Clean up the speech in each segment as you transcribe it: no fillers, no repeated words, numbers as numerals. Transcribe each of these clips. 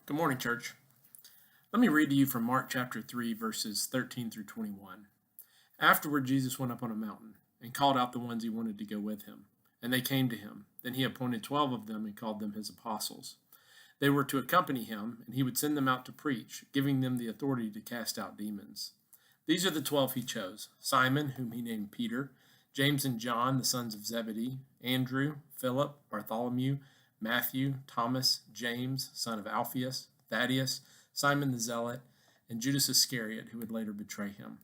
Good morning, church. Let me read to you from Mark chapter 3, verses 13 through 21. Afterward, Jesus went up on a mountain and called out the ones he wanted to go with him, and they came to him. Then he appointed 12 of them and called them his apostles. They were to accompany him, and he would send them out to preach, giving them the authority to cast out demons. These are the 12 he chose: Simon, whom he named Peter, James and John, the sons of Zebedee, Andrew, Philip, Bartholomew, Matthew, Thomas, James, son of Alphaeus, Thaddeus, Simon the Zealot, and Judas Iscariot, who would later betray him.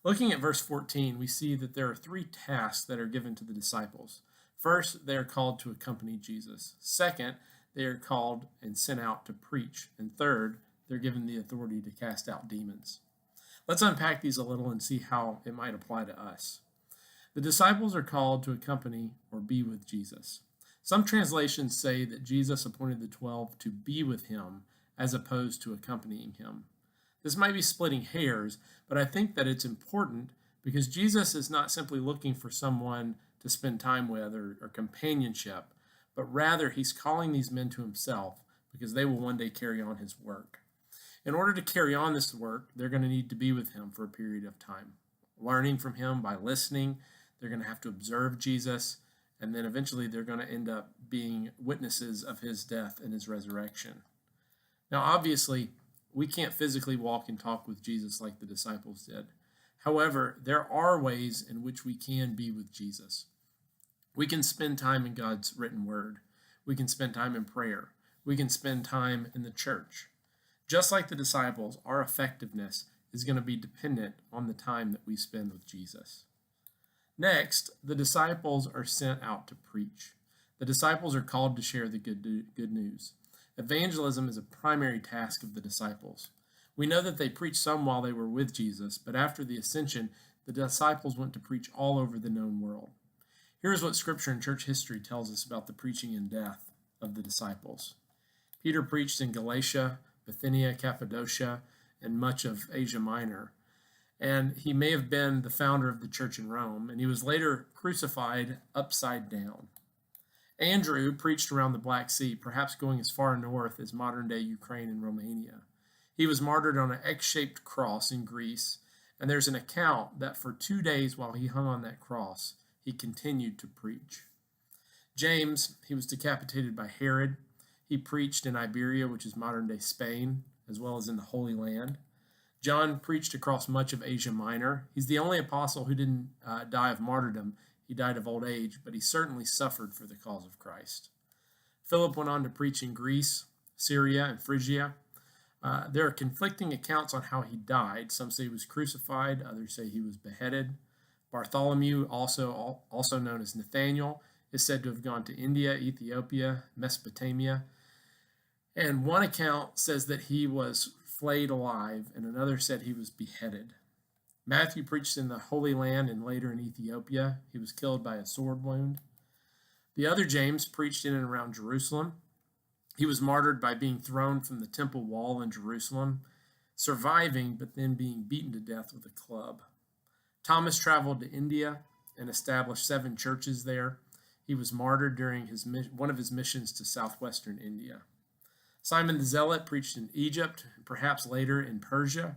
Looking at verse 14, we see that there are three tasks that are given to the disciples. First, they are called to accompany Jesus. Second, they are called and sent out to preach. And third, they're given the authority to cast out demons. Let's unpack these a little and see how it might apply to us. The disciples are called to accompany or be with Jesus. Some translations say that Jesus appointed the 12 to be with him as opposed to accompanying him. This might be splitting hairs, but I think that it's important because Jesus is not simply looking for someone to spend time with or companionship, but rather he's calling these men to himself because they will one day carry on his work. In order to carry on this work, they're going to need to be with him for a period of time, learning from him by listening. They're going to have to observe Jesus, and then eventually they're going to end up being witnesses of his death and his resurrection. Now, obviously, we can't physically walk and talk with Jesus like the disciples did. However, there are ways in which we can be with Jesus. We can spend time in God's written word. We can spend time in prayer. We can spend time in the church. Just like the disciples, our effectiveness is going to be dependent on the time that we spend with Jesus. Next, the disciples are sent out to preach. The disciples are called to share the good news. Evangelism is a primary task of the disciples. We know that they preached some while they were with Jesus, but after the ascension, the disciples went to preach all over the known world. Here's what Scripture and church history tells us about the preaching and death of the disciples. Peter preached in Galatia, Bithynia, Cappadocia, and much of Asia Minor. And he may have been the founder of the church in Rome, and he was later crucified upside down. Andrew preached around the Black Sea, perhaps going as far north as modern-day Ukraine and Romania. He was martyred on an X-shaped cross in Greece, and there's an account that for 2 days while he hung on that cross, he continued to preach. James, he was decapitated by Herod. He preached in Iberia, which is modern-day Spain, as well as in the Holy Land. John preached across much of Asia Minor. He's the only apostle who didn't die of martyrdom. He died of old age, but he certainly suffered for the cause of Christ. Philip went on to preach in Greece, Syria, and Phrygia. There are conflicting accounts on how he died. Some say he was crucified, others say he was beheaded. Bartholomew, also known as Nathaniel, is said to have gone to India, Ethiopia, Mesopotamia. And one account says that he was flayed alive, and another said he was beheaded. Matthew preached in the Holy Land and later in Ethiopia. He was killed by a sword wound. The other James preached in and around Jerusalem. He was martyred by being thrown from the temple wall in Jerusalem, surviving but then being beaten to death with a club. Thomas traveled to India and established 7 churches there. He was martyred during one of his missions to southwestern India. Simon the Zealot preached in Egypt, and perhaps later in Persia,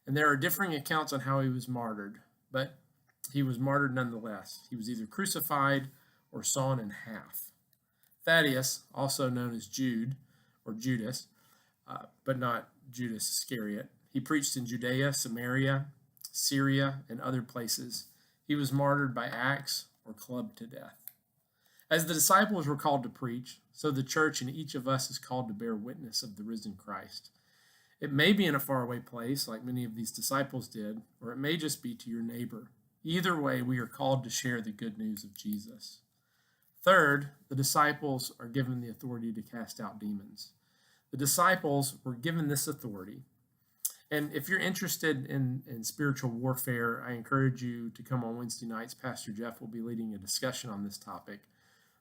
and there are differing accounts on how he was martyred, but he was martyred nonetheless. He was either crucified or sawn in half. Thaddeus, also known as Jude or Judas, but not Judas Iscariot, he preached in Judea, Samaria, Syria, and other places. He was martyred by axe or clubbed to death. As the disciples were called to preach, so the church and each of us is called to bear witness of the risen Christ. It may be in a faraway place, like many of these disciples did, or it may just be to your neighbor. Either way, we are called to share the good news of Jesus. Third, the disciples are given the authority to cast out demons. The disciples were given this authority. And if you're interested in spiritual warfare, I encourage you to come on Wednesday nights. Pastor Jeff will be leading a discussion on this topic.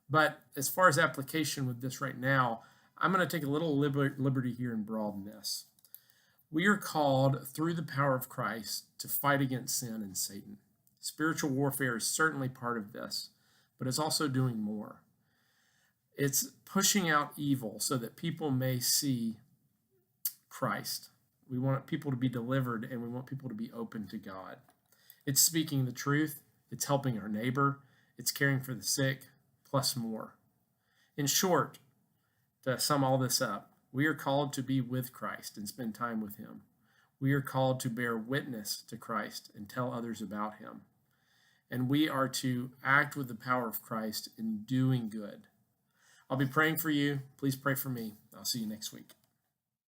But as far as application with this right now, I'm going to take a little liberty here and broaden this. We are called through the power of Christ to fight against sin and Satan. Spiritual warfare is certainly part of this, but it's also doing more. It's pushing out evil so that people may see Christ. We want people to be delivered, and we want people to be open to God. It's speaking the truth, it's helping our neighbor, it's caring for the sick, plus more. In short, to sum all this up, we are called to be with Christ and spend time with him. We are called to bear witness to Christ and tell others about him. And we are to act with the power of Christ in doing good. I'll be praying for you. Please pray for me. I'll see you next week.